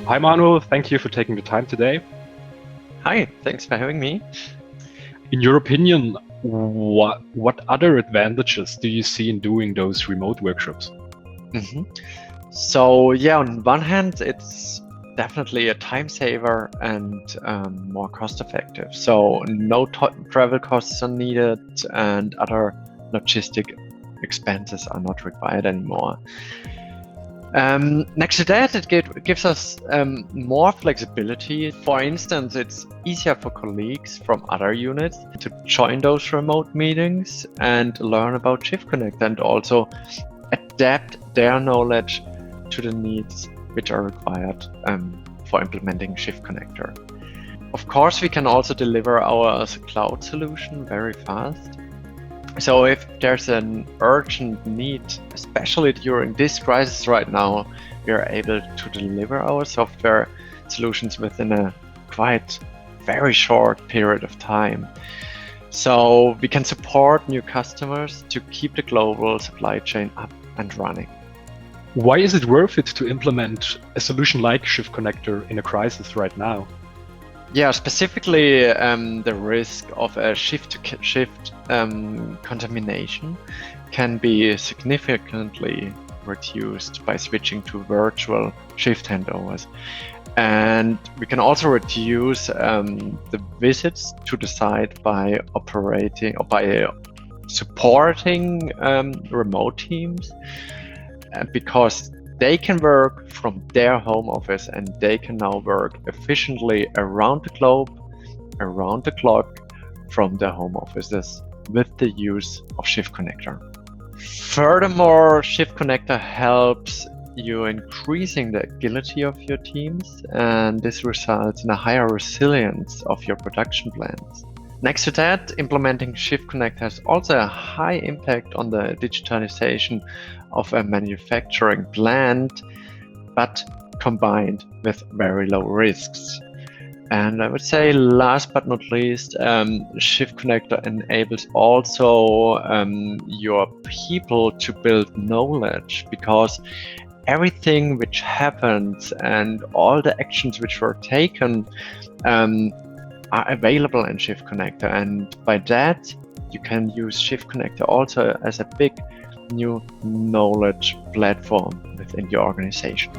Hi, Manu. Thank you for taking the time today. Hi, thanks for having me. In your opinion, what other advantages do you see in doing those remote workshops? So yeah, on one hand, it's definitely a time saver and more cost effective. So no travel costs are needed and other logistic expenses are not required anymore. Next to that, it gives us more flexibility. For instance, it's easier for colleagues from other units to join those remote meetings and learn about Shiftconnector and also adapt their knowledge to the needs which are required for implementing Shiftconnector. Of course, we can also deliver our cloud solution very fast. So if there's an urgent need, especially during this crisis right now, we are able to deliver our software solutions within a quite very short period of time. So we can support new customers to keep the global supply chain up and running. Why is it worth it to implement a solution like Shiftconnector in a crisis right now? Yeah, specifically the risk of a shift-to-shift contamination can be significantly reduced by switching to virtual shift handovers. And we can also reduce the visits to the site by operating or by supporting remote teams because they can work from their home office and they can now work efficiently around the globe, around the clock from their home offices with the use of Shiftconnector. Furthermore, Shiftconnector helps you increasing the agility of your teams, and this results in a higher resilience of your production plans. Next to that, implementing Shiftconnector has also a high impact on the digitalization of a manufacturing plant, but combined with very low risks. And I would say last but not least, Shiftconnector enables also your people to build knowledge, because everything which happens and all the actions which were taken are available in Shiftconnector, and by that you can use Shiftconnector also as a big new knowledge platform within your organization.